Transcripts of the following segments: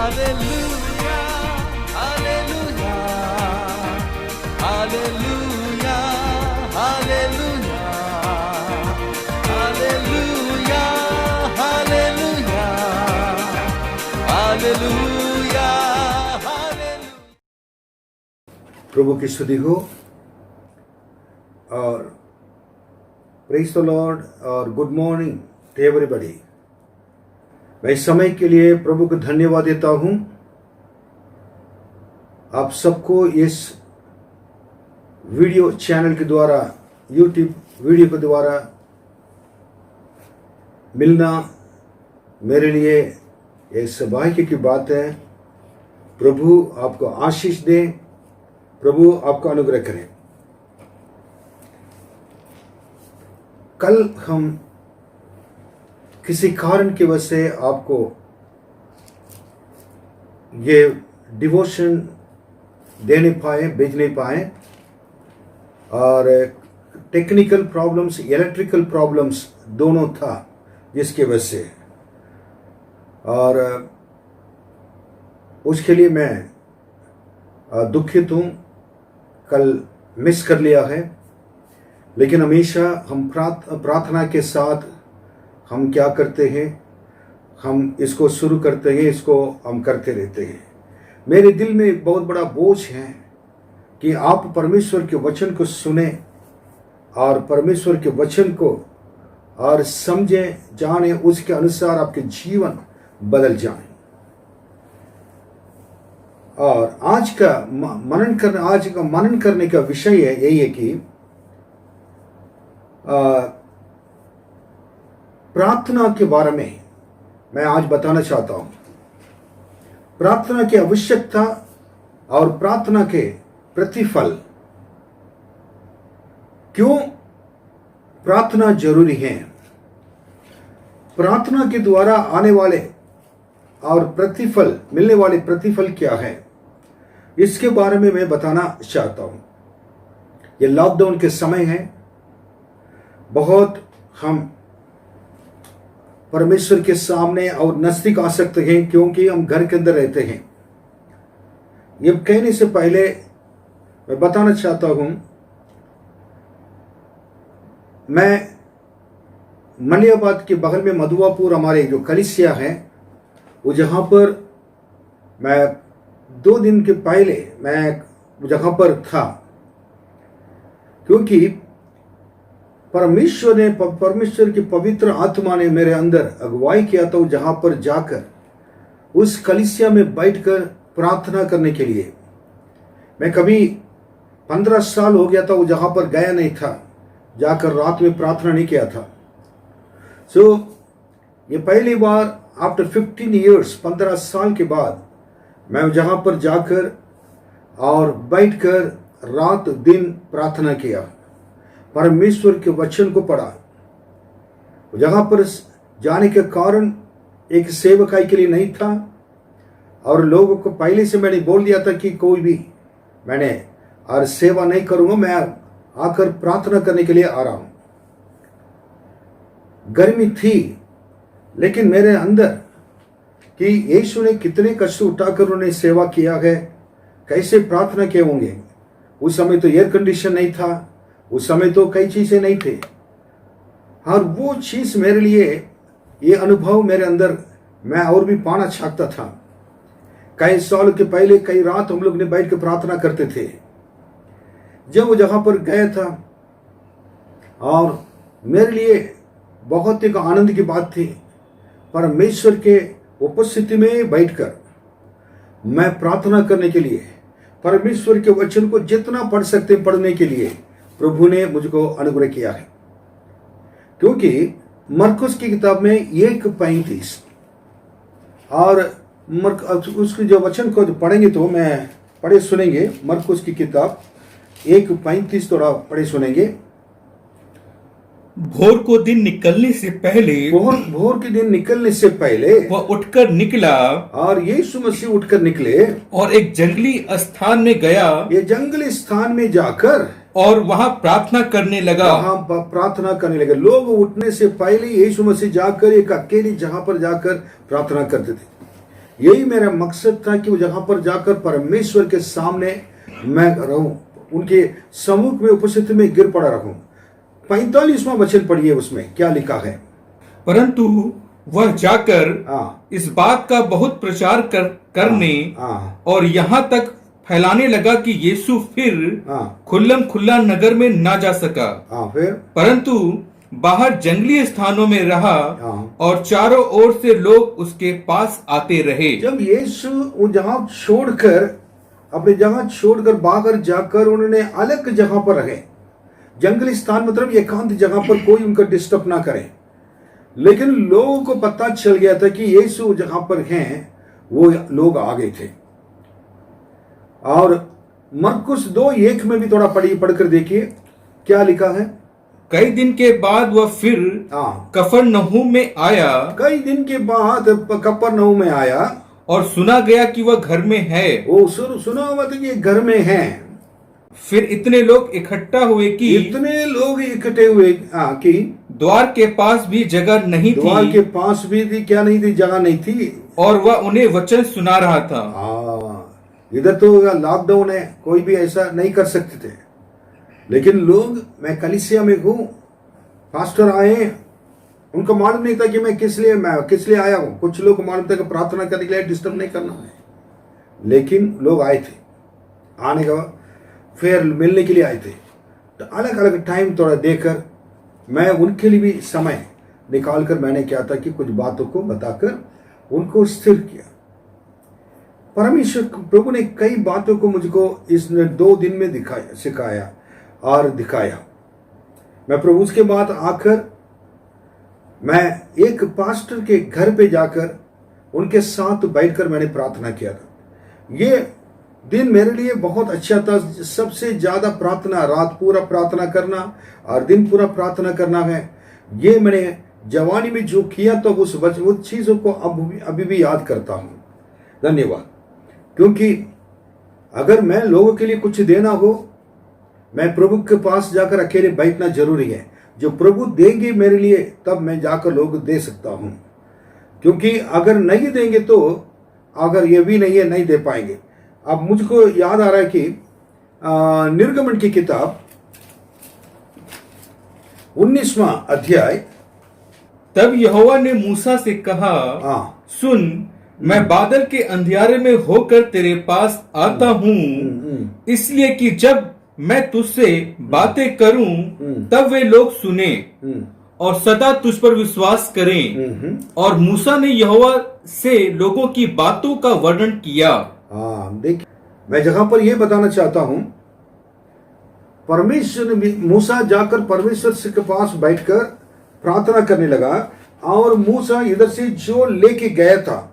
Hallelujah, hallelujah, hallelujah, hallelujah, hallelujah, hallelujah, hallelujah, hallelujah. प्रभु की स्तुति हो और प्रेज द लॉर्ड और गुड मॉर्निंग टू एवरीबॉडी। मैं इस समय के लिए प्रभु को धन्यवाद देता हूं। आप सबको इस वीडियो चैनल के द्वारा, यूट्यूब वीडियो के द्वारा मिलना मेरे लिए एक सौभाग्य की बात है। प्रभु आपको आशीष दे, प्रभु आपको अनुग्रह करें। कल हम किसी कारण की वजह से आपको ये डिवोशन दे नहीं पाए, भेज नहीं पाए, और टेक्निकल प्रॉब्लम्स, इलेक्ट्रिकल प्रॉब्लम्स दोनों था जिसकी वजह से, और उसके लिए मैं दुखित हूँ। कल मिस कर लिया है, लेकिन हमेशा हम प्रार्थना के साथ हम क्या करते हैं, हम इसको शुरू करते हैं, इसको हम करते रहते हैं। मेरे दिल में एक बहुत बड़ा बोझ है कि आप परमेश्वर के वचन को सुने और परमेश्वर के वचन को और समझें, जाने, उसके अनुसार आपके जीवन बदल जाए। और आज का मनन करने का विषय यही है कि प्रार्थना के बारे में मैं आज बताना चाहता हूं। प्रार्थना की आवश्यकता और प्रार्थना के प्रतिफल, क्यों प्रार्थना जरूरी है, प्रार्थना के द्वारा आने वाले और प्रतिफल, मिलने वाले प्रतिफल क्या है, इसके बारे में मैं बताना चाहता हूं। ये लॉकडाउन के समय है, बहुत हम परमेश्वर के सामने और नजदीक आ सकते हैं क्योंकि हम घर के अंदर रहते हैं। ये कहने से पहले मैं बताना चाहता हूं, मैं मलियाबाद के बगल में मधुवापुर हमारे जो कलिसिया है, वो जहां पर मैं 2 दिन के पहले मैं जहां पर था, क्योंकि परमेश्वर की पवित्र आत्मा ने मेरे अंदर अगुवाई किया था जहां पर जाकर उस कलिसिया में बैठकर प्रार्थना करने के लिए। मैं कभी 15 साल हो गया था वो जहां पर गया नहीं था, जाकर रात में प्रार्थना नहीं किया था। ये पहली बार आफ्टर 15 ईयर्स, 15 साल के बाद मैं जहां पर जाकर और बैठकर रात दिन प्रार्थना किया, परमेश्वर के वचन को पढ़ा। जहां पर जाने के कारण एक सेवकाई के लिए नहीं था, और लोगों को पहले से मैंने बोल दिया था कि कोई भी मैंने और सेवा नहीं करूंगा, मैं आकर प्रार्थना करने के लिए आ रहा हूं। गर्मी थी, लेकिन मेरे अंदर कि यीशु ने कितने कष्ट उठाकर उन्होंने सेवा किया है, कैसे प्रार्थना किए होंगे। उस समय तो एयर कंडीशन नहीं था, उस समय तो कई चीजें नहीं थे, और वो चीज मेरे लिए, ये अनुभव मेरे अंदर मैं और भी पाना चाहता था। कई साल के पहले कई रात हम लोग ने बैठ के प्रार्थना करते थे। जब वो जहां पर गया था, और मेरे लिए बहुत एक आनंद की बात थी, परमेश्वर के उपस्थिति में बैठकर मैं प्रार्थना करने के लिए, परमेश्वर के वचन को जितना पढ़ सकते पढ़ने के लिए प्रभु ने मुझको अनुग्रह किया है। क्योंकि मरकुस की किताब में 1:35 और उसके जो वचन को पढ़ेंगे तो मैं पढ़े सुनेंगे। मरकुस की किताब 1:35 थोड़ा पढ़े सुनेंगे। भोर को दिन निकलने से पहले, भोर के दिन निकलने से पहले वह उठकर निकला, और यीशु मसीह उठकर निकले और एक जंगली स्थान में गया, ये जंगली स्थान में जाकर और वहां प्रार्थना करने लगा। वहां प्रार्थना करने लगे। लोग उठने से पहले यीशु मसीह जाकर एक अकेली जगह पर जाकर प्रार्थना करते थे। यही मेरा मकसद था कि वो जहां पर जाकर परमेश्वर के सामने मैं रहूं, उनके सम्मुख में उपस्थिति में गिर पड़ा रहूं। 45वां वचन पढ़िए, उसमें क्या लिखा है। परंतु वह जाकर हाँ इस बात का बहुत प्रचार करने हाँ और यहाँ तक फैलाने लगा कि यीशु फिर हाँ खुल्लम खुल्ला नगर में ना जा सका, हाँ फिर परंतु बाहर जंगली स्थानों में रहा हाँ। और चारों ओर से लोग उसके पास आते रहे। जब यीशु वो जगह छोड़कर, अपनी जगह छोड़कर बाहर जाकर उन्होंने अलग जगह पर रहे। जंगली स्थान मतलब एकांत जगह पर कोई उनका डिस्टर्ब ना करे। लेकिन लोगों को पता चल गया था कि यीशु जहां पर हैं वो लोग आ गए थे। और मरकुस 2:1 में भी थोड़ा पढ़कर देखिए क्या लिखा है। कई दिन के बाद वह फिर हाँ, कफरनहूम में आया कई दिन के बाद कफरनहूम में आया और सुना गया कि वह घर में है। वो सुना हुआ था कि ये घर में है। फिर इतने लोग इकट्ठा हुए कि इतने लोग इकट्ठे हुए कि द्वार के पास भी जगह नहीं द्वार थी के पास भी थी, क्या नहीं थी, जगह नहीं थी। और वह उन्हें वचन सुना रहा था। इधर तो लॉकडाउन है, कोई भी ऐसा नहीं कर सकते थे। लेकिन लोग, मैं कलीसिया में हूं, पास्टर आए, उनको मालूम नहीं था कि मैं किस लिए आया हूं। कुछ लोग को मालूम था कि प्रार्थना करने के लिए, डिस्टर्ब नहीं करना है। लेकिन लोग आए थे, आने का फिर मिलने के लिए आए थे। तो अलग अलग टाइम थोड़ा देकर मैं उनके लिए भी समय निकालकर मैंने क्या था कि कुछ बातों को बताकर उनको स्थिर किया। परमेश्वर प्रभु ने कई बातों को मुझको इस 2 दिन में सिखाया और दिखाया। मैं प्रभु उसके बाद आकर मैं एक पास्टर के घर पे जाकर उनके साथ बैठकर मैंने प्रार्थना किया था। ये दिन मेरे लिए बहुत अच्छा था। सबसे ज्यादा प्रार्थना, रात पूरा प्रार्थना करना और दिन पूरा प्रार्थना करना है, ये मैंने जवानी में जो किया तो उस चीजों को अभी भी याद करता हूं। धन्यवाद। क्योंकि अगर मैं लोगों के लिए कुछ देना हो, मैं प्रभु के पास जाकर अकेले बैठना जरूरी है। जो प्रभु देंगे मेरे लिए, तब मैं जाकर लोग दे सकता हूं। क्योंकि अगर नहीं देंगे तो, अगर ये भी नहीं है, नहीं दे पाएंगे। अब मुझको याद आ रहा है कि निर्गमन की किताब 19वां अध्याय। तब यहोवा ने मूसा से कहा, सुन, मैं बादल के अंधियारे में होकर तेरे पास आता हूँ, इसलिए कि जब मैं तुझसे बातें करूं तब वे लोग सुने और सदा तुझ पर विश्वास करें। और मूसा ने यहोवा से लोगों की बातों का वर्णन किया। देखिए, मैं जहां पर यह बताना चाहता हूं, परमेश्वर ने, मूसा जाकर परमेश्वर के पास बैठकर प्रार्थना करने लगा। और मूसा इधर से जो लेके गया था,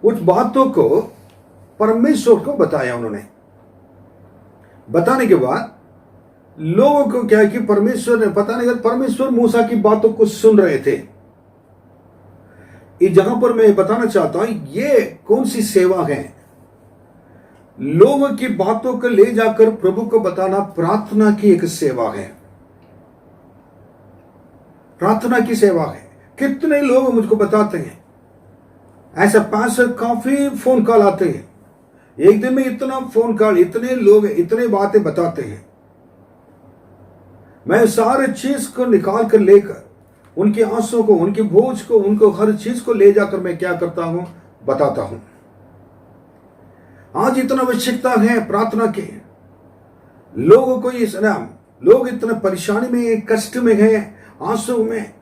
उस बातों को परमेश्वर को बताया। उन्होंने बताने के बाद लोगों को क्या है कि परमेश्वर ने, पता नहीं, परमेश्वर मूसा की बातों को सुन रहे थे। इस जगह पर मैं बताना चाहता हूं, ये कौन सी सेवा है? लोगों की बातों को ले जाकर प्रभु को बताना प्रार्थना की एक सेवा है। प्रार्थना की सेवा है। कितने लोग मुझको बताते हैं, ऐसा पास काफी फोन कॉल आते हैं, एक दिन में इतना फोन कॉल, इतने लोग इतने बातें बताते हैं। मैं सारे चीज को निकाल कर लेकर, उनके आंसू को, उनके बोझ को, उनको हर चीज को ले जाकर मैं क्या करता हूं, बताता हूं। आज इतना आवश्यकता है प्रार्थना के। लोगों को इस नाम, लोग इतना परेशानी में, कष्ट में हैं, आंसू में।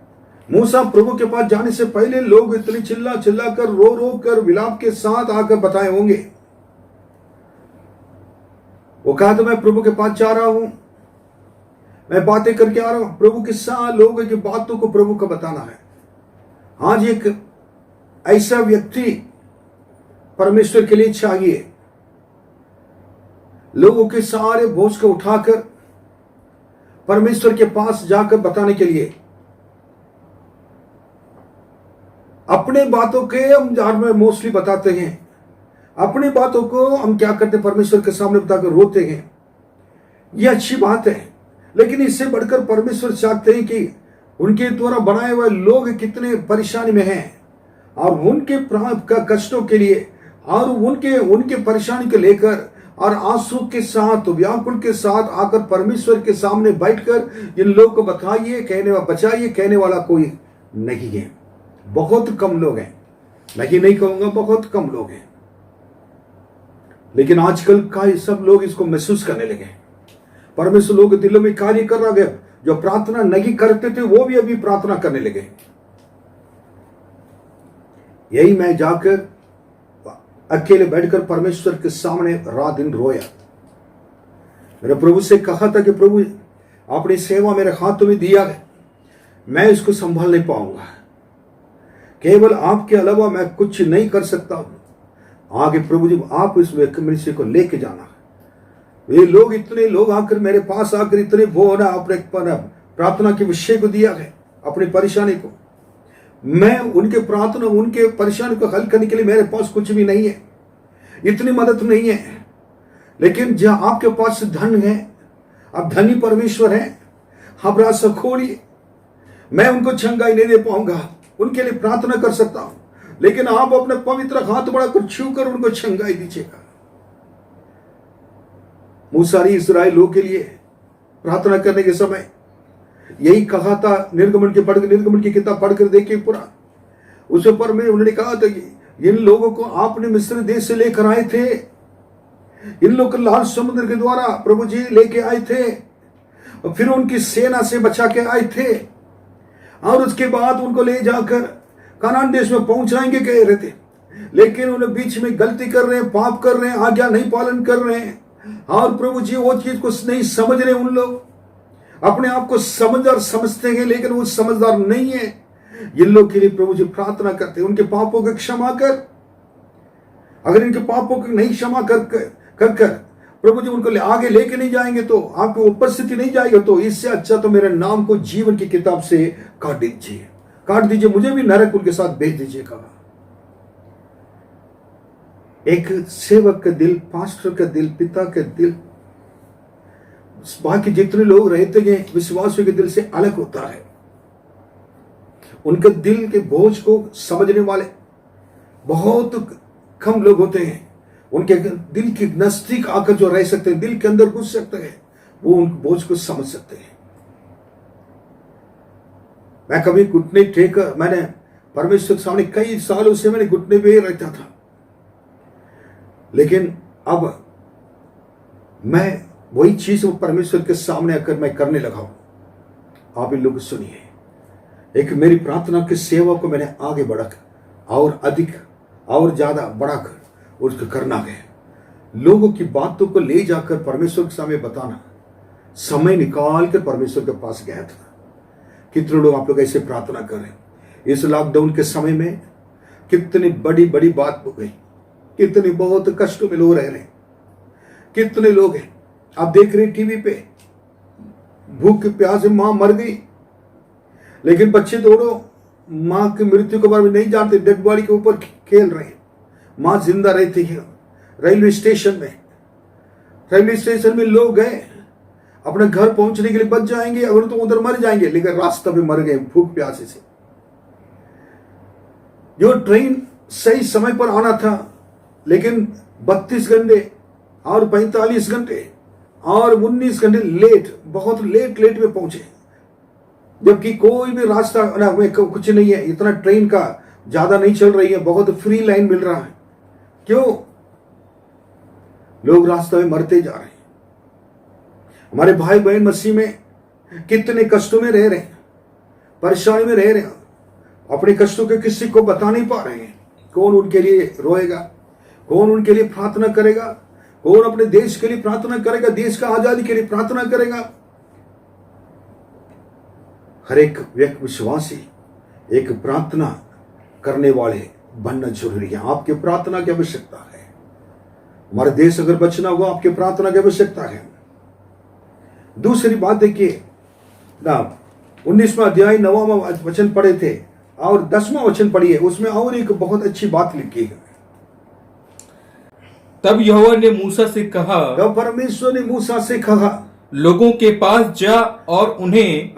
मूसा प्रभु के पास जाने से पहले लोग इतने चिल्ला चिल्ला कर, रो रो कर, विलाप के साथ आकर बताए होंगे। वो कहा तो मैं प्रभु के पास जा रहा हूं, मैं बातें करके आ रहा हूं। प्रभु के साथ लोगों की बातों को प्रभु को बताना है। आज एक ऐसा व्यक्ति परमेश्वर के लिए चाहिए, लोगों के सारे बोझ को उठाकर परमेश्वर के पास जाकर बताने के लिए। अपने बातों के हम जार में मोस्टली बताते हैं, अपनी बातों को हम क्या करते हैं, परमेश्वर के सामने बताकर रोते हैं। यह अच्छी बात है, लेकिन इससे बढ़कर परमेश्वर चाहते हैं कि उनके द्वारा बनाए हुए लोग कितने परेशानी में हैं, और उनके कष्टों के लिए और उनके परेशानी को लेकर और आंसू के साथ व्याकुल के साथ आकर परमेश्वर के सामने बैठकर इन लोगों को बचाइए कहने वाला कोई नहीं है। बहुत कम लोग हैं, नहीं कहूंगा, बहुत कम लोग हैं। लेकिन आजकल का सब लोग इसको महसूस करने लगे। परमेश्वर लोगों के दिलों में कार्य कर रहा है। जो प्रार्थना नहीं करते थे वो भी अभी प्रार्थना करने लगे। यही मैं जाकर अकेले बैठकर परमेश्वर के सामने रात दिन रोया। मेरे प्रभु से कहा था कि प्रभु अपनी सेवा मेरे हाथों में दिया है, मैं इसको संभाल नहीं पाऊंगा, केवल आपके अलावा मैं कुछ नहीं कर सकता हूं। आगे प्रभु जी आप इस मनुष्य को लेके जाना। ये लोग इतने लोग आकर मेरे पास आकर इतने बोला अपने प्रार्थना के विषय को दिया है, अपनी परेशानी को। मैं उनके प्रार्थना उनके परेशानी को हल करने के लिए मेरे पास कुछ भी नहीं है, इतनी मदद नहीं है। लेकिन जहां आपके पास धन है, आप धनी परमेश्वर हैं, आप रास्ता खोलिए। मैं उनको चंगाई नहीं दे पाऊंगा, उनके लिए प्रार्थना कर सकता हूं, लेकिन आप अपने पवित्र हाथ बढ़ाकर छू कर उनको चंगाई दीजिएगा। मूसा ने इस्राएल लोगों के लिए प्रार्थना करने के समय यही कहा था। निर्गमन की किताब पढ़कर देखिए पूरा, उस पर में उन्होंने कहा था कि इन लोगों को आपने मिस्र देश से लेकर आए थे, इन लोग को लाल समुद्र के द्वारा प्रभु जी लेके आए थे, और फिर उनकी सेना से बचा के आए थे, और उसके बाद उनको ले जाकर कनान देश में पहुंचाएंगे कह रहे थे। लेकिन उन्हें बीच में गलती कर रहे हैं, पाप कर रहे हैं, आज्ञा नहीं पालन कर रहे हैं, और प्रभु जी वो चीज को नहीं समझ रहे। उन लोग अपने आप को समझदार समझते हैं, लेकिन वो समझदार नहीं है। इन लोग के लिए प्रभु जी प्रार्थना करते हैं, उनके पापों को क्षमा कर। अगर इनके पापों को नहीं क्षमा कर प्रभु जी उनको आगे लेके नहीं जाएंगे, तो आपकी उपस्थिति नहीं जाएगी, तो इससे अच्छा तो मेरे नाम को जीवन की किताब से काट दीजिए, मुझे भी नरक उनके साथ भेज दीजिएगा। एक सेवक का दिल, पास्टर का दिल, पिता का दिल, बाकी जितने लोग रहते हैं विश्वासियों के दिल से अलग होता है। उनके दिल के बोझ को समझने वाले बहुत कम लोग होते हैं। उनके दिल के नजदीक आकर जो रह सकते हैं, दिल के अंदर घुस सकते हैं, वो उन बोझ को समझ सकते हैं। मैं कभी घुटने टेक, मैंने परमेश्वर के सामने कई सालों से मैंने घुटने पे रहता था, लेकिन अब मैं वही चीज परमेश्वर के सामने आकर मैं करने लगा हूं। आप इन लोग सुनिए, एक मेरी प्रार्थना की सेवा को मैंने आगे बढ़ाकर और अधिक और ज्यादा बढ़ाकर उसको करना है। लोगों की बातों को ले जाकर परमेश्वर के सामने बताना, समय निकाल कर परमेश्वर के पास गया था। कितने लोग आप लोग ऐसे प्रार्थना कर रहे हैं। इस लॉकडाउन के समय में कितनी बड़ी बड़ी बात हो गई, कितने बहुत कष्टों में लोग रह रहे हैं। कितने लोग हैं आप देख रहे टीवी पे, भूख के प्यास से मां मर गई, लेकिन बच्चे दौड़ो मां की मृत्यु के बारे में नहीं जानते, डेड बॉडी के ऊपर खेल रहे हैं। मां जिंदा रहती है। रेलवे स्टेशन में लोग गए, अपने घर पहुंचने के लिए बच जाएंगे, अगर तो उधर मर जाएंगे, लेकिन रास्ता पे मर गए भूख प्यासे से। जो ट्रेन सही समय पर आना था, लेकिन 32 घंटे और 45 घंटे और 19 घंटे लेट, बहुत लेट में पहुंचे, जबकि कोई भी रास्ता कुछ नहीं है, इतना ट्रेन का ज्यादा नहीं चल रही है, बहुत फ्री लाइन मिल रहा है। क्यों? लोग रास्ते में मरते जा रहे हैं। हमारे भाई बहन मसीह में कितने कष्टों में रह रहे हैं, परेशानी में रह रहे हैं, अपने कष्टों के किसी को बता नहीं पा रहे हैं। कौन उनके लिए रोएगा? कौन उनके लिए प्रार्थना करेगा? कौन अपने देश के लिए प्रार्थना करेगा? देश का आजादी के लिए प्रार्थना करेगा? हर एक व्यक्ति विश्वासी एक प्रार्थना करने वाले बनना जरूरी है। आपके प्रार्थना की आवश्यकता है। हमारे देश अगर बचना होगा, आपके प्रार्थना की आवश्यकता है। दूसरी बात देखिए ना, 19वां अध्याय 9वां वचन पढ़े थे और 10वां वचन पढ़िए, उसमें और एक बहुत अच्छी बात लिखी है। तब यहोवा ने मूसा से कहा, तब परमेश्वर ने मूसा से कहा, लोगों के पास जा और उन्हें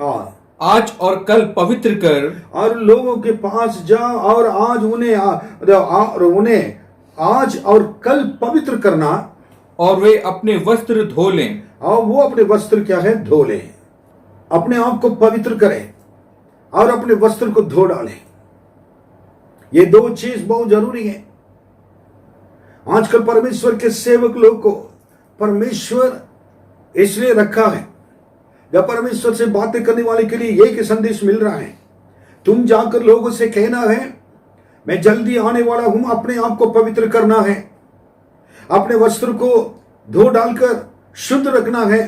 आज और कल पवित्र कर, और लोगों के पास जा और आज उन्हें आज और कल पवित्र करना, और वे अपने वस्त्र धो लें। और वो अपने वस्त्र क्या है, धो लें। अपने आप को पवित्र करें और अपने वस्त्र को धो डालें। ये दो चीज बहुत जरूरी है। आजकल परमेश्वर के सेवक लोग को परमेश्वर इसलिए रखा है, जब परमेश्वर से बातें करने वाले के लिए एक ही संदेश मिल रहा है, तुम जाकर लोगों से कहना है मैं जल्दी आने वाला हूं, अपने आप को पवित्र करना है, अपने वस्त्र को धो डालकर शुद्ध रखना है,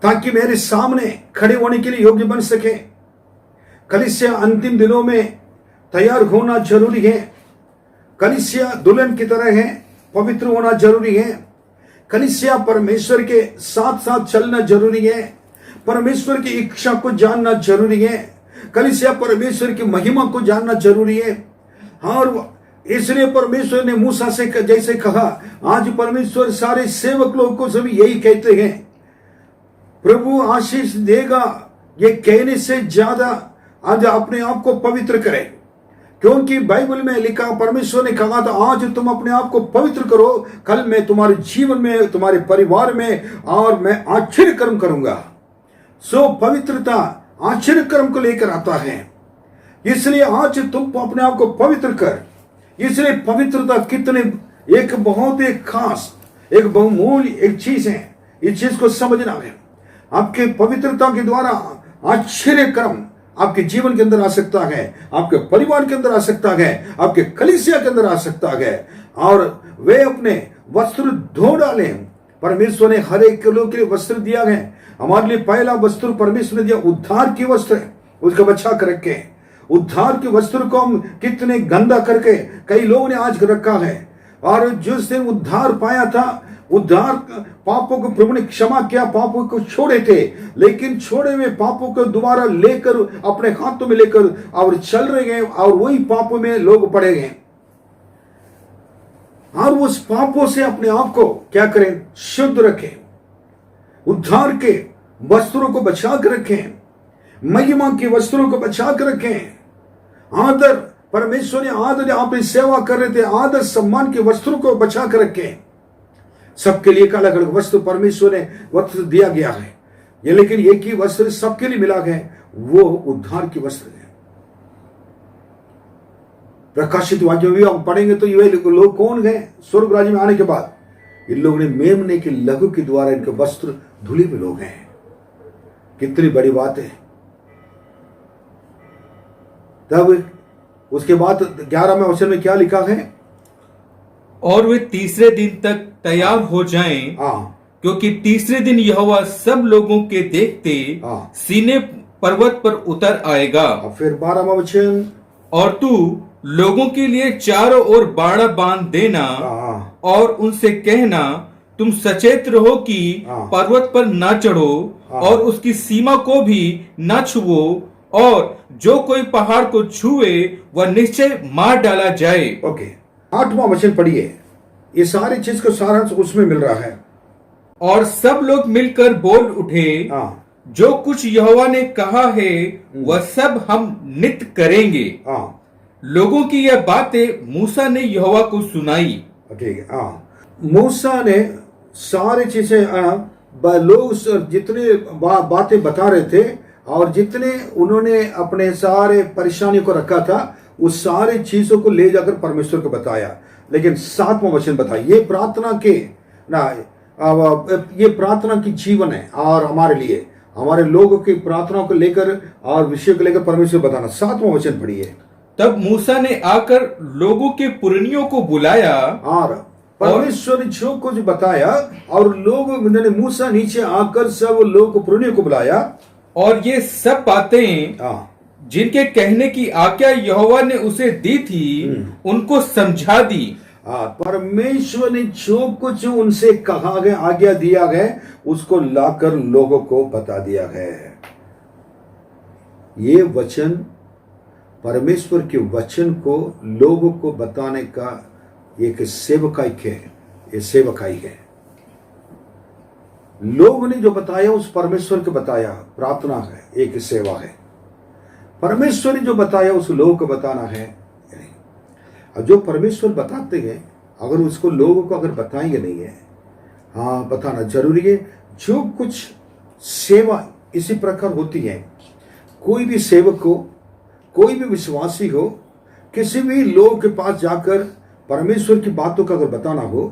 ताकि मेरे सामने खड़े होने के लिए योग्य बन सके। कलीसिया अंतिम दिनों में तैयार होना जरूरी है। कलीसिया दुल्हन की तरह है, पवित्र होना जरूरी है। कलीसिया परमेश्वर के साथ साथ चलना जरूरी है। परमेश्वर की इच्छा को जानना जरूरी है। कलीसिया परमेश्वर की महिमा को जानना जरूरी है। और इसलिए परमेश्वर ने मूसा से जैसे कहा, आज परमेश्वर सारे सेवक लोग को सभी यही कहते हैं, प्रभु आशीष देगा, ये कहने से ज्यादा आज अपने आप को पवित्र करें। क्योंकि बाइबल में लिखा, परमेश्वर ने कहा था आज तुम अपने आप को पवित्र करो, कल मैं तुम्हारे जीवन में, तुम्हारे परिवार में और मैं आश्चर्य कर्म करूंगा। सो पवित्रता आश्चर्य कर्म को लेकर आता है। इसलिए आज तुम अपने आप को पवित्र कर। इसलिए पवित्रता कितने एक बहुत एक खास, एक बहुमूल्य एक चीज है। इस चीज को समझना है। आपके पवित्रता के द्वारा आश्चर्य कर्म आपके जीवन के अंदर आ सकता है, आपके परिवार के अंदर आ सकता है, आपके कलीसिया के अंदर आ सकता है। और वे अपने वस्त्र धो डालें। परमेश्वर ने हर एक लोग के लिए वस्त्र दिया है। हमारे लिए पहला वस्त्र परमेश्वर ने दिया उद्धार की वस्त्र, उसको बचा कर रखे। उद्धार के वस्त्र को हम कितने गंदा करके कई लोगों ने आज रखा है। और जिसने उद्धार पाया था, उद्धार पापों को प्रभु ने क्षमा किया, पापों को छोड़े थे, लेकिन छोड़े हुए पापों को दोबारा लेकर अपने हाथों में लेकर और चल रहे हैं, और वही पापों में लोग पड़े गए। और उस पापों से अपने आप को क्या करें, शुद्ध रखें। उद्धार के वस्त्रों को बचा कर रखें, महिमा के वस्त्रों को बचा कर रखें। आदर, परमेश्वर ने आदर, आप सेवा कर रहे थे, आदर सम्मान के वस्त्रों को बचा कर रखें। सबके लिए अलग अलग वस्त्र परमेश्वर ने वस्त्र दिया गया है, ये लेकिन एक ही वस्त्र सबके लिए मिला है, वो उद्धार की वस्त्र है। प्रकाशित वाक्य भी आप पढ़ेंगे तो ये लोग कौन गए स्वर्ग राज्य में आने के बाद? इन लोगों ने मेमने के लहू के द्वारा इनके वस्त्र धुले हुए लोग हैं। कितनी बड़ी बात है। तब उसके बाद 11वें वचन में क्या लिखा है? और वे तीसरे दिन तक तैयार हो जाएं, क्योंकि तीसरे दिन यहोवा सब लोगों के देखते सीने पर्वत पर उतर आएगा। फिर 12वां वचन, और तू लोगों के लिए चारों ओर बाड़ा बांध देना और उनसे कहना, तुम सचेत रहो कि पर्वत पर ना चढ़ो और उसकी सीमा को भी ना छुओ, और जो कोई पहाड़ को छुए वह निश्चय मार डाला जाए। ओके, 8वां वचन पढ़िए। ये सारी चीज का सारांश उसमें मिल रहा है। और सब लोग मिलकर बोल उठे, जो कुछ यहोवा ने कहा है वह सब हम नित्य करेंगे। लोगों की यह बातें मूसा ने यहोवा को सुनाई। ठीक है। मूसा ने सारी चीजें लोग जितने बातें बता रहे थे और जितने उन्होंने अपने सारे परेशानियों को रखा था, उस सारी चीजों को ले जाकर परमेश्वर को बताया। लेकिन 7वां वचन बताया, ये प्रार्थना के ये प्रार्थना की जीवन है। और हमारे लिए, हमारे लोगों की प्रार्थनाओं को लेकर और विषय को लेकर परमेश्वर बताना। 7वां वचन पढ़िए। तब मूसा ने आकर लोगों के पुरनियों को बुलाया, और परमेश्वर ने जो कुछ बताया, और लोग मूसा नीचे आकर सब लोगों को पुरनियों को बुलाया, और ये सब बातें जिनके कहने की आज्ञा यहोवा ने उसे दी थी उनको समझा दी। परमेश्वर ने जो कुछ उनसे कहा गया, आज्ञा दिया गया, उसको लाकर लोगों को बता दिया है। ये वचन, परमेश्वर के वचन को लोगों को बताने का एक सेवकाई है। ये सेवकाई है। लोगों ने जो बताया उस परमेश्वर को बताया, प्रार्थना है, एक सेवा है। परमेश्वर ने जो बताया उस लोगों को बताना है। अब जो परमेश्वर बताते हैं अगर उसको लोगों को अगर बताएंगे नहीं है, हाँ बताना जरूरी है। जो कुछ सेवा इसी प्रकार होती है, कोई भी सेवक को, कोई भी विश्वासी हो, किसी भी लोग के पास जाकर परमेश्वर की बातों का अगर बताना हो,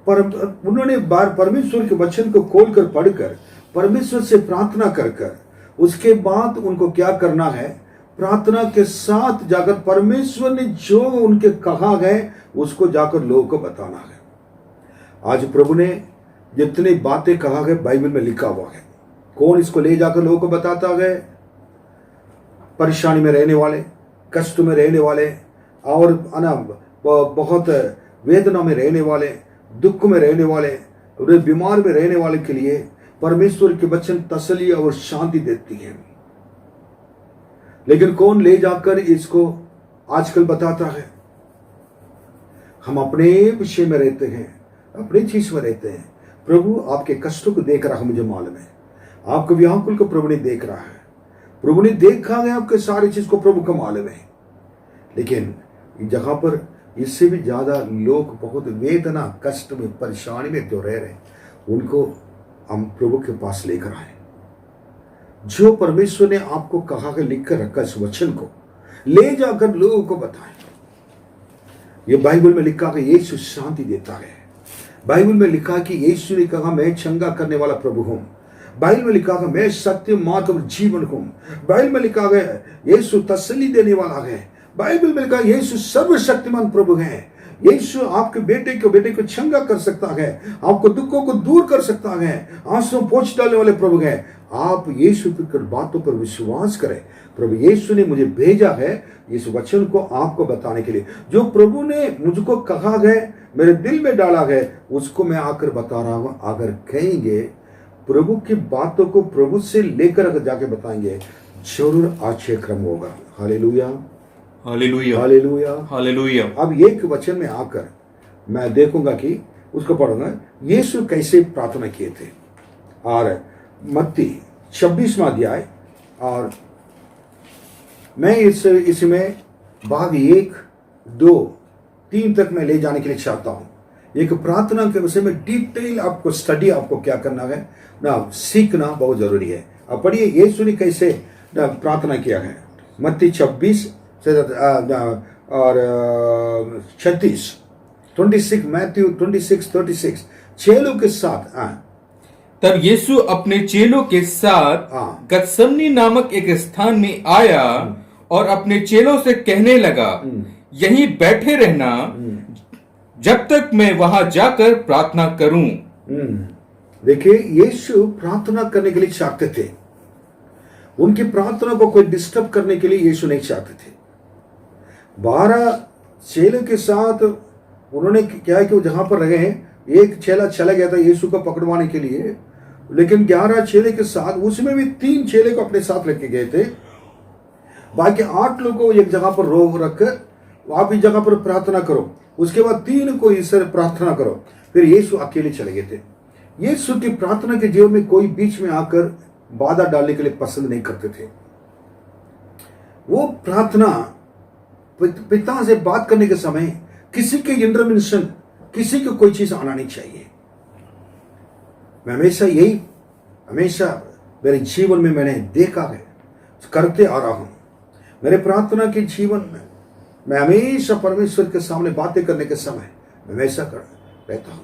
पर उन्होंने परमेश्वर के वचन को खोलकर पढ़कर परमेश्वर से प्रार्थना कर कर उसके बाद उनको क्या करना है, प्रार्थना के साथ जाकर परमेश्वर ने जो उनके कहा है उसको जाकर लोगों को बताना है। आज प्रभु ने जितनी बातें कहा है बाइबल में लिखा हुआ है, कौन इसको ले जाकर लोगों को बताता है? परेशानी में रहने वाले, कष्ट में रहने वाले और बहुत वेदना में रहने वाले, दुख में रहने वाले, बीमार में रहने वाले के लिए परमेश्वर के वचन तसल्ली और शांति देती है। लेकिन कौन ले जाकर इसको आजकल बताता है? हम अपने विषय में रहते हैं, अपनी चीज में रहते हैं। प्रभु आपके कष्टों को देख रहा है, मुझे मालूम है। आपके व्याकुल को प्रभु ने देख रहा है, प्रभु ने देखा है आपके सारी चीज को, प्रभु का मालूम है। लेकिन जहां पर इससे भी ज्यादा लोग बहुत वेदना, कष्ट में, परेशानी में जो रह रहे, उनको हम प्रभु के पास लेकर आए। जो परमेश्वर ने आपको कहा है, लिख कर रखा, इस वचन को ले जाकर लोगों को बताएं। ये बाइबल में लिखा है यीशु शांति देता है। बाइबल में लिखा कि यीशु ने कहा मैं चंगा करने वाला प्रभु हूं। बाइबल में लिखा है मैं सत्य, मार्ग और जीवन हूं। बाइबल में लिखा है यीशु तसल्ली देने वाला है। बाइबल में लिखा है यीशु सर्वशक्तिमान प्रभु है। यीशु आपके बेटे को चंगा कर सकता है, आपको दुखों को दूर कर सकता है, आंसू पोंछ डालने वाले प्रभु है। आप यीशु की बातों पर विश्वास करें। प्रभु यीशु ने मुझे भेजा है इस वचन को आपको बताने के लिए। जो प्रभु ने मुझको कहा है, मेरे दिल में डाला है, उसको मैं आकर बता रहा हूं। अगर कहेंगे प्रभु की बातों को प्रभु से लेकर अगर जाके बताएंगे, जरूर आश्चर्य क्रम होगा। Hallelujah, hallelujah, hallelujah, hallelujah. अब एक वचन में आकर मैं देखूंगा कि उसको पढ़ूंगा यीशु कैसे प्रार्थना किए थे। और मत्ती 26वां अध्याय, और मैं इसमें भाग 1, 2, 3 तक मैं ले जाने के लिए चाहता हूं। एक प्रार्थना के विषय में डिटेल आपको स्टडी आपको क्या करना है ना, सीखना बहुत जरूरी है। अब पढ़िए यीशु ने कैसे प्रार्थना किया है। मत्ती 26 और 26, मैथ्यू 26:36, चेलों के साथ। तब यीशु अपने चेलों के साथ गतसमनी नामक एक स्थान में आया और अपने चेलों से कहने लगा, यहीं बैठे रहना जब तक मैं वहां जाकर प्रार्थना करूं। देखिए यीशु प्रार्थना करने के लिए चाहते थे। उनकी प्रार्थना को कोई डिस्टर्ब करने के लिए यीशु नहीं चाहते थे। 12 चेलों के साथ उन्होंने क्या है कि जहां पर रहे हैं, एक चेला चला गया था यीशु को पकड़वाने के लिए, लेकिन 11 चेले के साथ, उसमें भी 3 चेले को अपने साथ लेके गए थे। बाकी 8 लोगों को एक जगह पर रोक रखकर आप इस जगह पर प्रार्थना करो, उसके बाद 3 को इस प्रार्थना करो। फिर यीशु अकेले चले गए थे। यीशु की प्रार्थना के जीवन में कोई बीच में आकर बाधा डालने के लिए पसंद नहीं करते थे। वो प्रार्थना पिता से बात करने के समय किसी के इंटरवेंशन, किसी को कोई चीज आना नहीं चाहिए। मैं हमेशा मेरे जीवन में मैंने देखा है, करते आ रहा हूं। मेरे प्रार्थना के जीवन में मैं हमेशा परमेश्वर के सामने बातें करने के समय मैं हमेशा कर रहता हूं।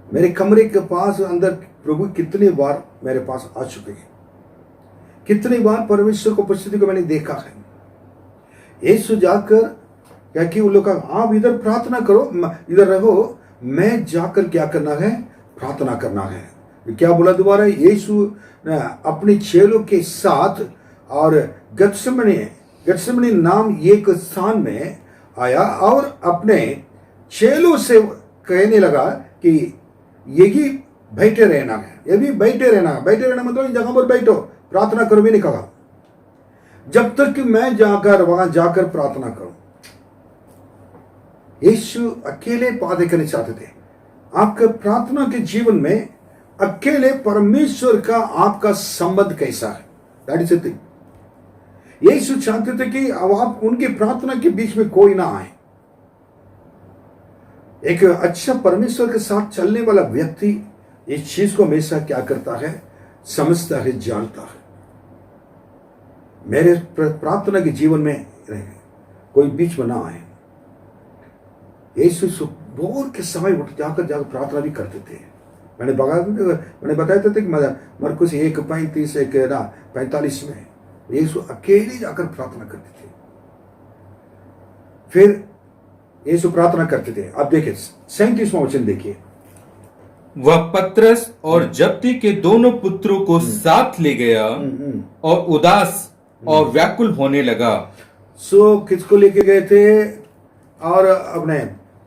मेरे कमरे के पास अंदर प्रभु कितने बार मेरे पास आ चुके हैं, कितनी बार परमेश्वर को उपस्थिति को मैंने देखा है। यीशु जाकर क्या कि उन लोग का आप इधर प्रार्थना करो, इधर रहो, मैं जाकर क्या करना है, प्रार्थना करना है। क्या बोला दोबारा, यीशु अपने चेलों के साथ और गतसमनी नाम एक स्थान में आया और अपने चेलों से कहने लगा कि यही बैठे रहना है, यही बैठे रहना मतलब इस जगह पर बैठो, प्रार्थना करो भी नहीं कहा, जब तक कि मैं जाकर वहां जाकर प्रार्थना करूं। यीशु अकेले बातें करने चाहते थे। आपके प्रार्थना के जीवन में अकेले परमेश्वर का आपका संबंध कैसा है, दैट इज द थिंग। यीशु चाहते थे कि अब आप उनकी प्रार्थना के बीच में कोई ना आए। एक अच्छा परमेश्वर के साथ चलने वाला व्यक्ति इस चीज को हमेशा क्या करता है, समझता है, जानता है। मेरे प्रार्थना के जीवन में कोई बीच में ना आए। यीशु भोर के समय उठ जाकर प्रार्थना भी करते थे। मैंने बताया था कि मरकुस 1:35 45 में यीशु अकेले जाकर प्रार्थना करते थे। फिर यीशु प्रार्थना करते थे। अब देखिए 37वां वचन देखिए। वह पतरस और जब्दी के दोनों पुत्रों को साथ ले गया और उदास और व्याकुल होने लगा। किसको लेके गए थे? और अपने,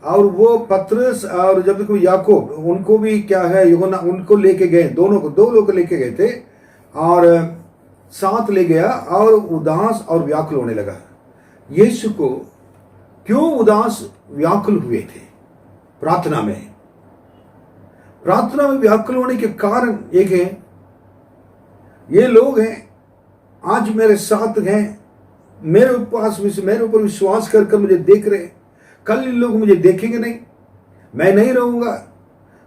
और वो पतरस और जब याकूब, उनको भी क्या है, यूहन्ना, उनको लेके गए, दोनों को, 2 लोग लेके गए थे और साथ ले गया और उदास और व्याकुल होने लगा। यीशु को क्यों उदास व्याकुल हुए थे? प्रार्थना में व्याकुल होने के कारण एक है, ये लोग हैं आज मेरे साथ हैं, मेरे ऊपर विश्वास कर मुझे देख रहे, कल इन लोग मुझे देखेंगे नहीं, मैं नहीं रहूंगा,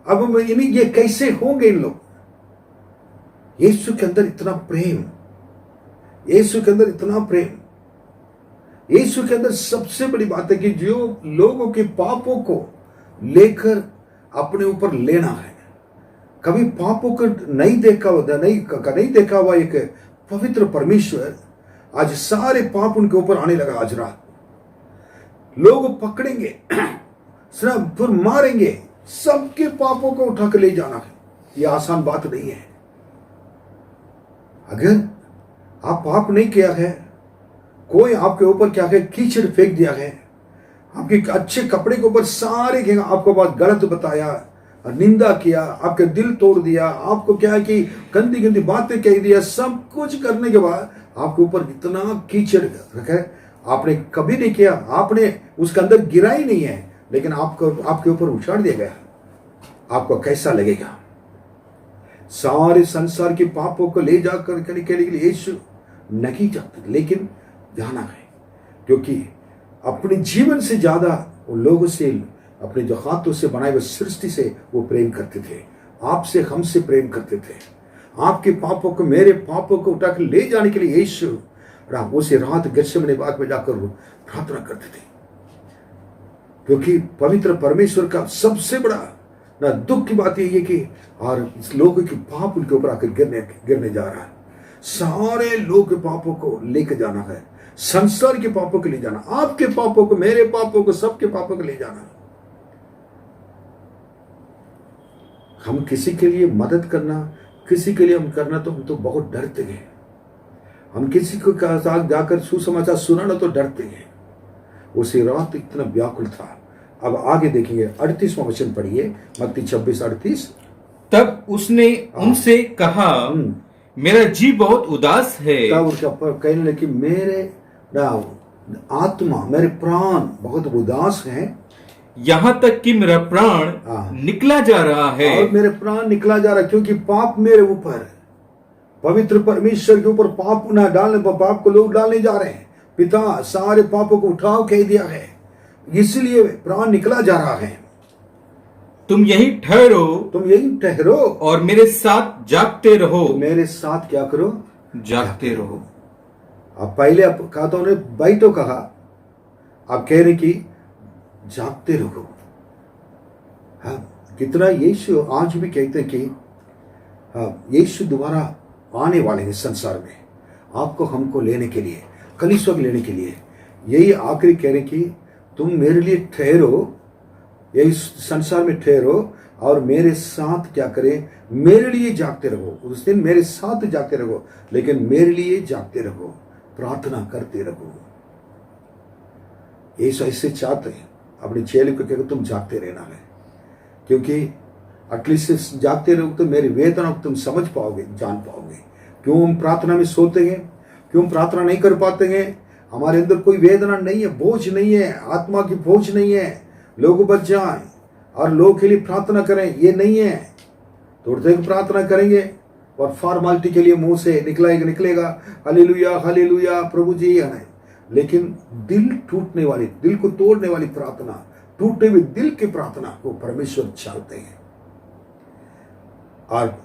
अब ये कैसे होंगे इन लोग। यीशु के अंदर इतना प्रेम, यीशु के अंदर इतना प्रेम। यीशु के अंदर सबसे बड़ी बात है कि जो लोगों के पापों को लेकर अपने ऊपर लेना है। कभी पापों को नहीं देखा हुआ एक पवित्र परमेश्वर आज सारे पाप उनके ऊपर आने लगा। आज रात लोग पकड़ेंगे, फिर मारेंगे, सबके पापों को उठा कर ले जाना है। यह आसान बात नहीं है। अगर आप पाप नहीं किया है, कोई आपके ऊपर क्या है, कीचड़ फेंक दिया है, आपके अच्छे कपड़े के ऊपर सारे आपको बात गलत बताया, निंदा किया, आपके दिल तोड़ दिया, आपको क्या है कि गंदी गंदी बातें कह दिया, सब कुछ करने के बाद आपके ऊपर इतना कीचड़ रखा है, आपने कभी नहीं किया, आपने उसके अंदर गिरा ही नहीं है, लेकिन आपके ऊपर उछाड़ दिया गया, आपको कैसा लगेगा? सारे संसार के पापों को ले जाकर करने के लिए यीशु नहीं चाहते, लेकिन जाना है, क्योंकि अपने जीवन से ज्यादा उन लोगों से, अपने जो हाथों से बनाए हुए सृष्टि से वो प्रेम करते थे। आपसे, हमसे प्रेम करते थे। आपके पापों को, मेरे पापों को उठाकर ले जाने के लिए यीशु उसे रात गेत्सेमनी बाग में जाकर प्रार्थना करते थे, क्योंकि पवित्र परमेश्वर का सबसे बड़ा ना दुख की बात यही है कि और इस लोगों की पाप उनके ऊपर आकर गिरने जा रहा है। सारे लोग के पापों को लेकर जाना है, संसार के पापों को ले जाना, आपके पापों को, मेरे पापों को, सबके पापों को ले जाना। हम किसी के लिए मदद करना, किसी के लिए हम करना, तो हम तो बहुत डरते हैं। हम किसी को साथ जाकर सुसमाचार सुनाना तो डरते हैं। उसी रात इतना व्याकुल था। अब आगे देखेंगे 38वां वचन पढ़िए, मत्ती 26:38। तब उसने उनसे कहा, मेरा जी बहुत उदास है। तब उसका कहने लगे कि मेरे आत्मा, मेरे प्राण बहुत उदास हैं, यहाँ तक कि मेरा प्राण निकला जा रहा है। और मेरे प्राण निकला जा रहा है, क्योंकि पाप मेरे ऊपर, पवित्र परमेश्वर के ऊपर पाप ना डालने, पाप को लोग डालने जा रहे हैं। पिता सारे पापों को उठाओ कह दिया है, इसलिए प्राण निकला जा रहा है। तुम यही ठहरो और मेरे साथ जागते रहो। तो मेरे साथ क्या करो? जागते रहो। अब पहले आप कहा था, उन्हें बैठो कहा, आप कह रहे कि जागते रहो। हाँ, कितना यीशु आज भी कहते हैं कि हाँ, यीशु दोबारा आने वाले हैं संसार में, आपको हमको लेने के लिए, कलीसिया को लेने के लिए। यही आखिरी कह रहे कि तुम मेरे लिए ठहरो, यही संसार में ठहरो और मेरे साथ क्या करें? मेरे लिए जागते रहो। उस दिन मेरे साथ जागते रहो, लेकिन मेरे लिए जागते रहो, प्रार्थना करते रहो। यीशु ऐसे चाहते हैं अपने चेले को कहकर तुम जागते रहना है, क्योंकि एटलीस्ट जागते रहो तो मेरी वेदना को तुम समझ पाओगे, जान पाओगे। क्यों हम प्रार्थना में सोते हैं, क्यों प्रार्थना नहीं कर पाते हैं? हमारे अंदर कोई वेदना नहीं है, बोझ नहीं है, आत्मा की बोझ नहीं है, लोग बच जाएं और लोग के लिए प्रार्थना करें, ये नहीं है। थोड़ी देर प्रार्थना करेंगे और फॉर्मालिटी के लिए मुंह से निकलेगा हालेलुया हालेलुया प्रभु जी है, लेकिन दिल टूटने वाली, दिल को तोड़ने वाली प्रार्थना, टूटे हुए दिल की प्रार्थना को परमेश्वर चाहते हैं। और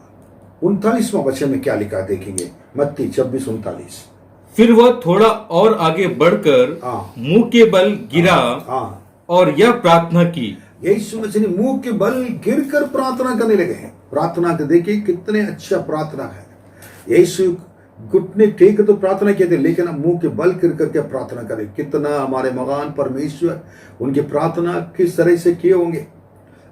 39वां वचन में क्या लिखा देखेंगे, मत्ती 26:39। फिर वह थोड़ा और आगे बढ़कर मुंह के बल गिरा और यह प्रार्थना की। यीशु मसीह ने मुंह के बल गिरकर प्रार्थना करने लगे हैं। प्रार्थना के देखिए कितने अच्छा प्रार्थना है। यीशु घुटने टेक तो प्रार्थना किए थे, लेकिन अब मुंह के बल गिर करके प्रार्थना करें। कितना हमारे महान परमेश्वर, उनकी प्रार्थना किस तरह से किए होंगे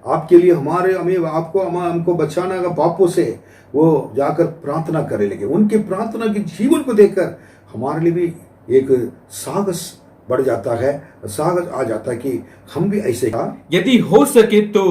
आपके लिए, हमारे हमें आपको हमको बचाना का पापों से वो जाकर प्रार्थना करने लगे। उनकी प्रार्थना के जीवन को देखकर हमारे लिए भी एक साहस बढ़ जाता है, साहस आ जाता है कि हम भी ऐसे का, यदि हो सके तो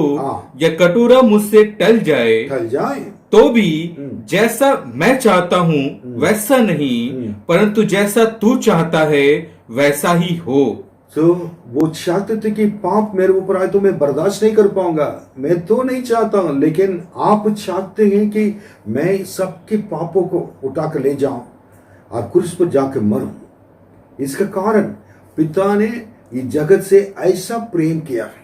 यह कटोरा मुझसे टल जाए तो भी जैसा मैं चाहता हूँ वैसा नहीं, परंतु जैसा तू चाहता है वैसा ही हो। तो वो चाहते थे कि पाप मेरे ऊपर आए तो मैं बर्दाश्त नहीं कर पाऊंगा, मैं तो नहीं चाहता हूं, लेकिन आप चाहते हैं कि मैं सबके पापों को उठा कर ले जाऊं और क्रूस पर जाकर मरूं। इसका कारण पिता ने इस जगत से ऐसा प्रेम किया है,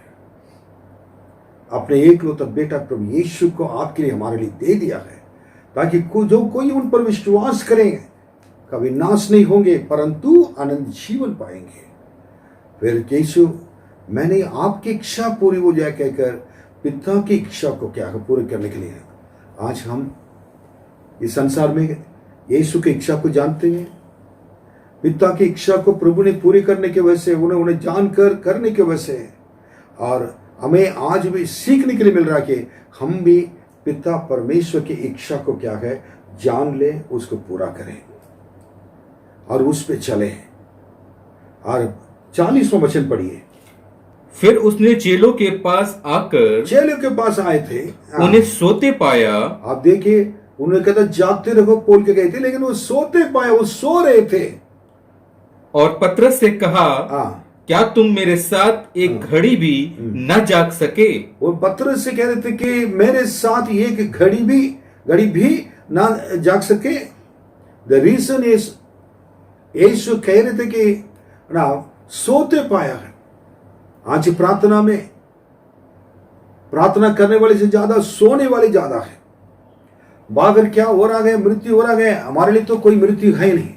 अपने एकलौता बेटा प्रभु यीशु को आपके लिए हमारे लिए दे दिया है, ताकि जो कोई उन पर विश्वास करेंगे कभी नाश नहीं होंगे परंतु आनंद जीवन पाएंगे। फिर यीशु, मैंने आपकी इच्छा पूरी हो जाए कहकर पिता की इच्छा को क्या पूरी करने के लिए आज हम इस संसार में यीशु की इच्छा को जानते हैं। पिता की इच्छा को प्रभु ने पूरी करने की वजह से, उन्हें जानकर करने की वजह से, और हमें आज भी सीखने के लिए मिल रहा है कि हम भी पिता परमेश्वर की इच्छा को क्या है जान ले, उसको पूरा करें और उस पे चले। और 40वां वचन पढ़िए। फिर उसने चेलों के पास आकर, चेलों के पास आए थे, उन्हें सोते पाया। आप देखिए, उन्होंने कहता जागते रहो बोल के गए थे, लेकिन वो सोते पाया, वो सो रहे थे। और पतरस से कहा, क्या तुम मेरे साथ एक घड़ी भी न जाग सके? वो पतरस से कह रहे थे कि मेरे साथ एक घड़ी भी ना जाग सके। द रीजन इज, यीशु कह रहे थे कि ना सोते पाया है। आज प्रार्थना में प्रार्थना करने वाले से ज्यादा सोने वाले ज्यादा है। बागर क्या हो रहा है, मृत्यु हो रहा है। हमारे लिए तो कोई मृत्यु है नहीं,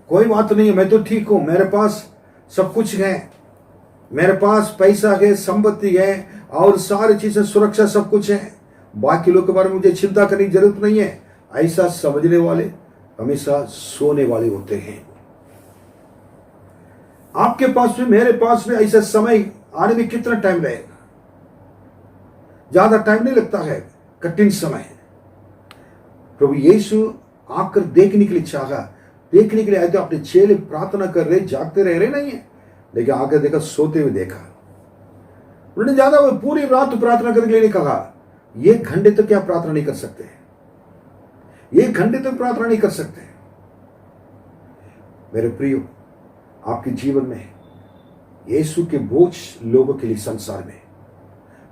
कोई बात नहीं है, मैं तो ठीक हूं, मेरे पास सब कुछ है, मेरे पास पैसा है, संपत्ति है और सारी चीजें, सुरक्षा सब कुछ है, बाकी लोग के बारे में मुझे चिंता करने की जरूरत नहीं है। ऐसा समझने वाले हमेशा सोने वाले होते हैं। आपके पास में, मेरे पास में ऐसा समय आने में कितना टाइम लगेगा? ज्यादा टाइम नहीं लगता है, कठिन समय। प्रभु यीशु आकर देखने के लिए चाहा, देखने के लिए आए तो अपने चेले प्रार्थना कर रहे, जागते रह रहे नहीं है, लेकिन आकर देखा सोते हुए देखा। उन्होंने ज्यादा पूरी रात प्रार्थना करने के लिए नहीं कहा। 1 घंटे तक क्या प्रार्थना नहीं कर सकते? 1 घंटे तक प्रार्थना नहीं कर सकते। मेरे प्रियो, आपके जीवन में यीशु के बोझ लोगों के लिए संसार में,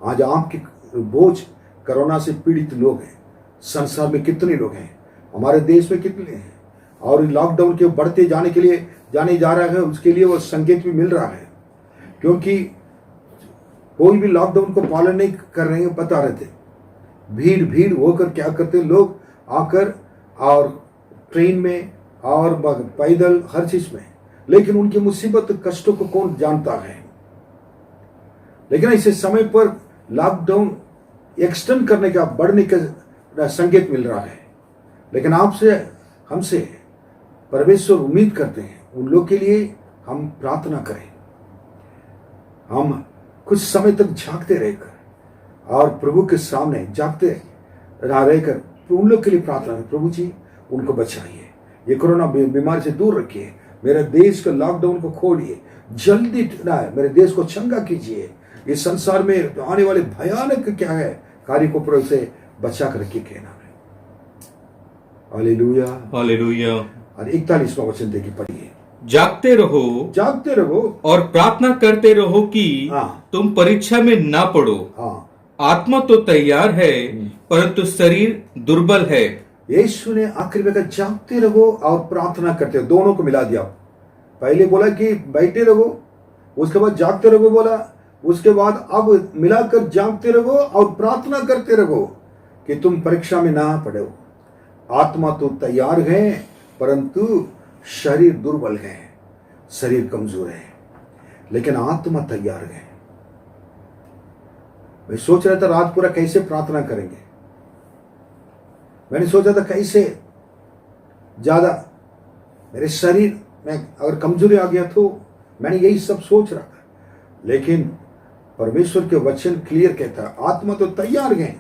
आज आपके बोझ कोरोना से पीड़ित लोग हैं। संसार में कितने लोग हैं, हमारे देश में कितने हैं, और लॉकडाउन के बढ़ते जाने के लिए जाने जा रहा है, उसके लिए वो संकेत भी मिल रहा है, क्योंकि कोई भी लॉकडाउन को पालन नहीं कर रहे हैं। बता रहे थे भीड़ होकर क्या करते लोग आकर, और ट्रेन में और पैदल हर चीज में, लेकिन उनकी मुसीबत कष्टों को कौन जानता है। लेकिन ऐसे समय पर लॉकडाउन एक्सटेंड करने का, बढ़ने का संकेत मिल रहा है। लेकिन आपसे, हमसे परमेश्वर उम्मीद करते हैं उन लोग के लिए हम प्रार्थना करें। हम कुछ समय तक जागते रहकर और प्रभु के सामने जागते रहकर उन लोग के लिए प्रार्थना करें। प्रभु जी, उनको बचाइए, ये कोरोना बीमारी से दूर रखिए, मेरे देश के लॉकडाउन को खोलिए, जल्दी मेरे देश को चंगा कीजिए, इस संसार में आने वाले भयानक क्या है कार्य को प्रभु से बचा कर रखिए के नाम है। Hallelujah, hallelujah. और 41वां वचन देखिए, पढ़िए। जागते रहो और प्रार्थना करते रहो कि तुम परीक्षा में ना पड़ो। आत्मा तो तैयार है परंतु शरीर दुर्बल है। यीशु ने आखिर में कहा जागते रहो और प्रार्थना करते रहो, दोनों को मिला दिया। पहले बोला कि बैठे रहो, उसके बाद जागते रहो बोला, उसके बाद अब मिलाकर जागते रहो और प्रार्थना करते रहो कि तुम परीक्षा में ना पड़ो। आत्मा तो तैयार है परंतु शरीर दुर्बल है, शरीर कमजोर है, लेकिन आत्मा तैयार है। मैं सोच रहा था रात पूरा कैसे प्रार्थना करेंगे। मैंने सोचा था कैसे ज्यादा मेरे शरीर में अगर कमजोरी आ गया तो मैंने यही सब सोच रहा था, लेकिन परमेश्वर के वचन क्लियर कहता है आत्मा तो तैयार गए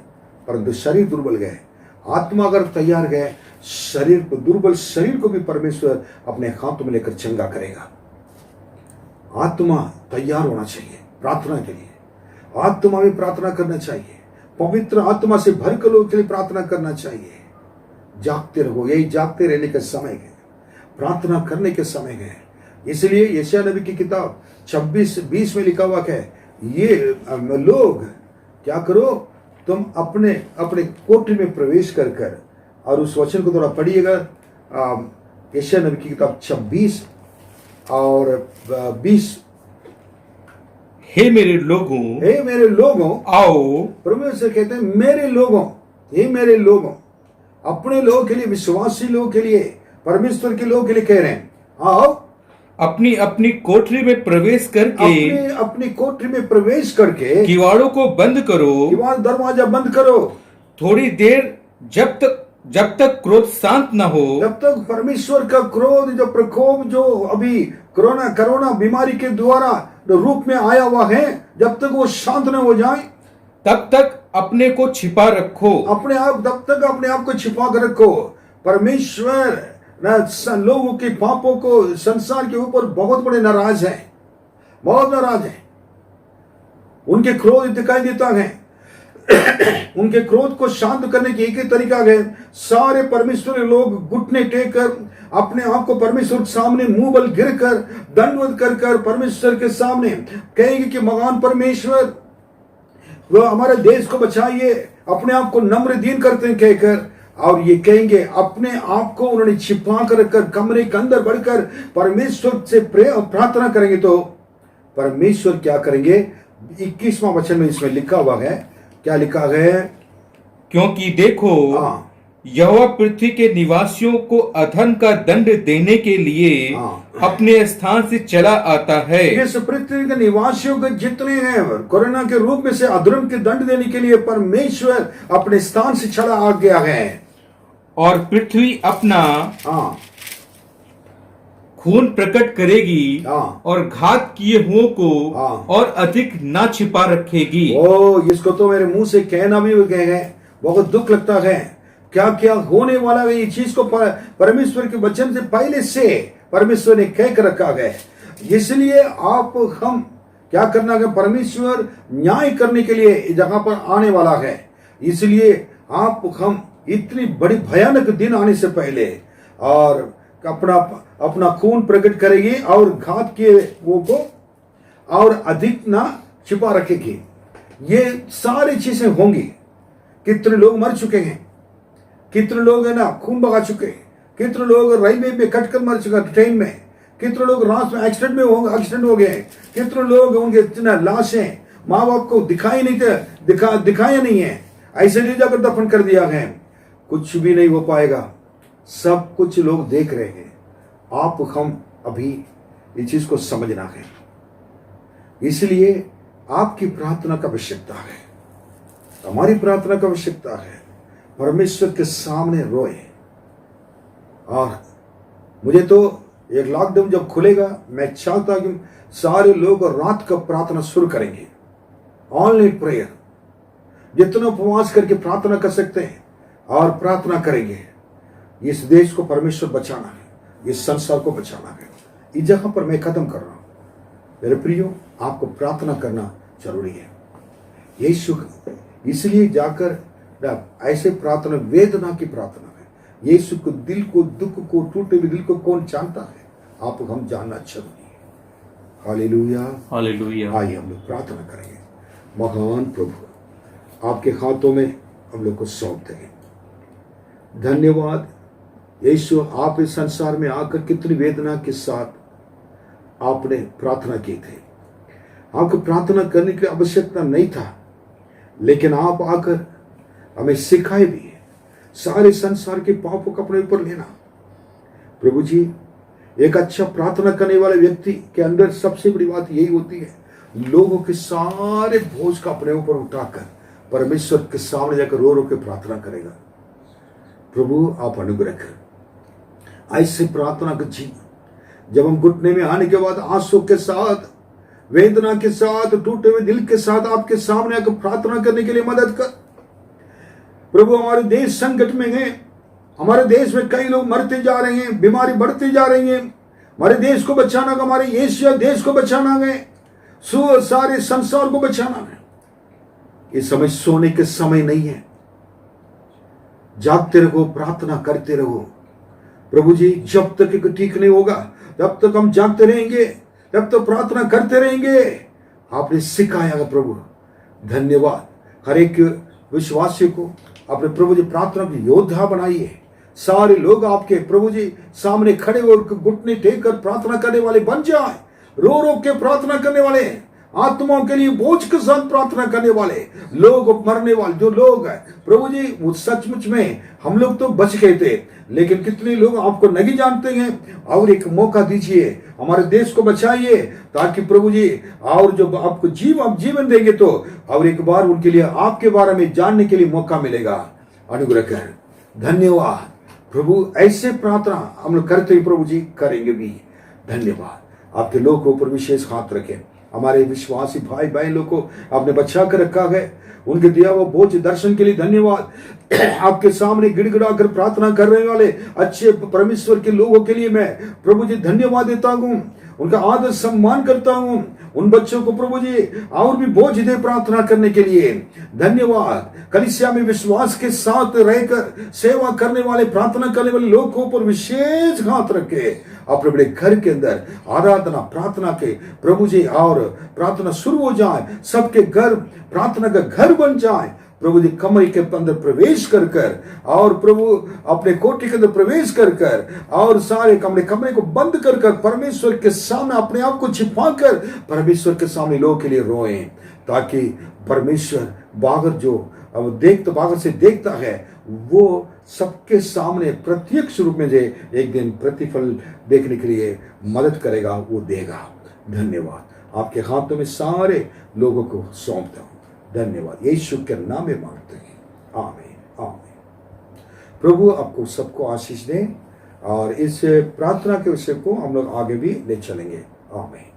परंतु शरीर दुर्बल गए। आत्मा अगर तैयार गए, शरीर को, दुर्बल शरीर को भी परमेश्वर अपने हाथों में लेकर चंगा करेगा। आत्मा तैयार होना चाहिए प्रार्थना के लिए, आत्मा में प्रार्थना करना चाहिए, पवित्र आत्मा से भरकर लोगों के लिए प्रार्थना करना चाहिए। जागते रहो, यही जागते रहने का समय है, प्रार्थना करने के समय है। इसलिए यशायाह नबी की किताब 26:20 में लिखा हुआ है ये लोग क्या करो, तुम अपने अपने कोठरी में प्रवेश कर कर, और उस वचन को थोड़ा पढ़िएगा, यशायाह नबी की किताब 26 और 20। हे मेरे लोगों, हे मेरे लोगों, आओ। परमेश्वर कहते हैं मेरे लोगों, हे मेरे लोगों, अपने लोगों के लिए, विश्वासी लोगों के लिए, परमेश्वर के लोगों के लिए कह रहे हैं आओ, अपनी अपनी कोठरी में प्रवेश करके, अपनी अपनी कोठरी में प्रवेश करके किवाड़ों को बंद करो, किवाड़ दरवाजा बंद करो। थोड़ी देर जब तक क्रोध शांत न हो, जब तक परमेश्वर का क्रोध, जो प्रकोप जो अभी कोरोना बीमारी के द्वारा रूप में आया हुआ है, जब तक वो शांत न हो जाए तब तक अपने को छिपा रखो। तब तक अपने आप को छिपा कर रखो। परमेश्वर लोगों के पापों को, संसार के ऊपर बहुत बड़े नाराज है, बहुत नाराज है। उनके क्रोध दिखाई देता है। उनके क्रोध को शांत करने की एक ही तरीका है, सारे परमेश्वर लोग घुटने टेक कर अपने आप को परमेश्वर के सामने मुंह बल गिर कर दंडवत कर कर परमेश्वर के सामने कहेंगे कि महान परमेश्वर वो हमारे देश को बचाइए, अपने आप को नम्र दीन करते हैं कहकर, और ये कहेंगे अपने आप को उन्होंने छिपा कर रखकर कमरे के अंदर बढ़कर परमेश्वर से प्रार्थना करेंगे तो परमेश्वर क्या करेंगे। 21वां वचन में इसमें लिखा हुआ है, क्या लिखा है, क्योंकि देखो यहोवा पृथ्वी के निवासियों को अधर्म का दंड देने के लिए अपने स्थान से चला आता है। इस पृथ्वी के निवासियों के जितने हैं कोरोना के रूप में से अधर्म के दंड देने के लिए परमेश्वर अपने स्थान से चला आ गया है, और पृथ्वी अपना खून प्रकट करेगी और घात किए हुओं को और अधिक ना छिपा रखेगी। इसको तो मेरे मुंह से कहना भी गए हैं, बहुत दुख लगता है। क्या क्या होने वाला है, ये चीज को परमेश्वर के वचन से पहले से परमेश्वर ने कह कर रखा है। इसलिए हम क्या करना है, परमेश्वर न्याय करने के लिए जहां पर आने वाला है। इसलिए हम इतनी बड़ी भयानक दिन आने से पहले और अपना खून प्रकट करेगी और घात किए वो को और अधिक ना छिपा रखेगी। ये सारी चीजें होंगी। कितने लोग मर चुके हैं, कितने लोग है ना खून बगा चुके हैं, कितने लोग रेलवे में कटकर मर चुके, ट्रेन में कितने लोग रात में एक्सीडेंट हो गए, कितने लोग होंगे इतना लाशें माँ बाप को दिखाया नहीं है, ऐसे ले जाकर दफन कर दिया है। कुछ भी नहीं हो पाएगा, सब कुछ लोग देख रहे हैं। हम अभी इस चीज को समझना है। इसलिए आपकी प्रार्थना का आवश्यकता है, हमारी प्रार्थना का आवश्यकता है। परमेश्वर के सामने रोए। और मुझे तो एक लॉकडाउन जब खुलेगा, मैं चाहता कि सारे लोग रात का प्रार्थना शुरू करेंगे, ऑनलाइन प्रेयर, जितना उपवास करके प्रार्थना कर सकते हैं और प्रार्थना करेंगे। इस देश को परमेश्वर बचाना है, इस संसार को बचाना है। इस जगह पर मैं खत्म कर रहा हूं। मेरे प्रियो, आपको प्रार्थना करना जरूरी है। यीशु इसलिए जाकर ऐसे प्रार्थना वेदना की प्रार्थना है। यीशु को दिल को, दुख को, टूटे हुए दिल को कौन जानता है, हम जानना जरूरी है। Hallelujah, hallelujah. आइए हम लोग प्रार्थना करेंगे। महान प्रभु, आपके हाथों में हम लोग को सौंपते हैं। धन्यवाद यीशु, आप इस संसार में आकर कितनी वेदना के साथ आपने प्रार्थना की थी। आपको प्रार्थना करने की आवश्यकता नहीं था, लेकिन आप आकर हमें सिखाए भी है सारे संसार के पापों को अपने ऊपर लेना। प्रभु जी, एक अच्छा प्रार्थना करने वाले व्यक्ति के अंदर सबसे बड़ी बात यही होती है, लोगों के सारे बोझ का अपने ऊपर उठाकर परमेश्वर के सामने जाकर रो रो के प्रार्थना करेगा। प्रभु आप अनुग्रह कर ऐसे प्रार्थना का जीवन, जब हम घुटने में आने के बाद आंसू के साथ, वेदना के साथ, टूटे हुए दिल के साथ आपके सामने आकर प्रार्थना करने के लिए मदद कर। प्रभु हमारे देश संकट में है, हमारे देश में कई लोग मरते जा रहे हैं, बीमारी बढ़ती जा रही है। हमारे देश को बचाना, हमारे एशिया देश को बचाना है, सारे संसार को बचाना है। इस समय सोने के समय नहीं है, जागते रहो, प्रार्थना करते रहो। प्रभु जी, जब तक ठीक नहीं होगा तब तक हम जागते रहेंगे, तब तक प्रार्थना करते रहेंगे। आपने सिखाया प्रभु, धन्यवाद। हर एक विश्वासी को अपने प्रभु जी प्रार्थना की योद्धा बनाइए। सारे लोग आपके प्रभु जी सामने खड़े होकर घुटने टेक कर प्रार्थना करने वाले बन जाए, रो रो के प्रार्थना करने वाले, आत्माओं के लिए बोझ के साथ प्रार्थना करने वाले लोग, मरने वाले जो लोग हैं प्रभु जी, वो सचमुच में हम लोग तो बच गए थे, लेकिन कितने लोग आपको नहीं जानते हैं। और एक मौका दीजिए, हमारे देश को बचाइए, ताकि प्रभु जी और जो आपको जीवन देंगे तो और एक बार उनके लिए आपके बारे में जानने के लिए मौका मिलेगा। अनुग्रह कर। धन्यवाद प्रभु, ऐसे प्रार्थना हम लोग करते ही प्रभु जी करेंगे भी। धन्यवाद। आपके लोगों के ऊपर विशेष हाथ रखें। हमारे विश्वासी भाई बहन लोग को आपने बचा कर रखा है, उनके दिया हुआ बोझ दर्शन के लिए धन्यवाद। आपके सामने गिड़गिड़ा कर प्रार्थना कर रहे वाले अच्छे परमेश्वर के लोगों के लिए मैं प्रभु जी धन्यवाद देता हूँ, उनका आदर सम्मान करता हूँ। उन बच्चों को प्रभु जी और भी बोझ दे प्रार्थना करने के लिए धन्यवाद। कलीसिया में विश्वास के साथ रहकर सेवा करने वाले, प्रार्थना करने वाले लोगों पर विशेष हाथ रखे। अपने बड़े घर के अंदर आराधना प्रार्थना के प्रभु जी और प्रार्थना शुरू हो जाए, सबके घर प्रार्थना का घर बन जाए। प्रभु जी कमरे के अंदर प्रवेश कर कर और प्रभु अपने कोठी के अंदर प्रवेश कर कर और सारे कमरे को बंद कर कर परमेश्वर के सामने अपने आप को छिपा कर परमेश्वर के सामने लोगों के लिए रोएं, ताकि परमेश्वर बाहर से देखता है, वो सबके सामने प्रत्यक्ष रूप में एक दिन प्रतिफल देखने के लिए मदद करेगा, वो देगा। धन्यवाद। आपके हाथों में सारे लोगों को सौंपता हूं। धन्यवाद। यीशु के नाम में मांगते हैं, आमीन आमीन। प्रभु आपको सबको आशीष दें और इस प्रार्थना के विषय को हम लोग आगे भी ले चलेंगे। आमीन।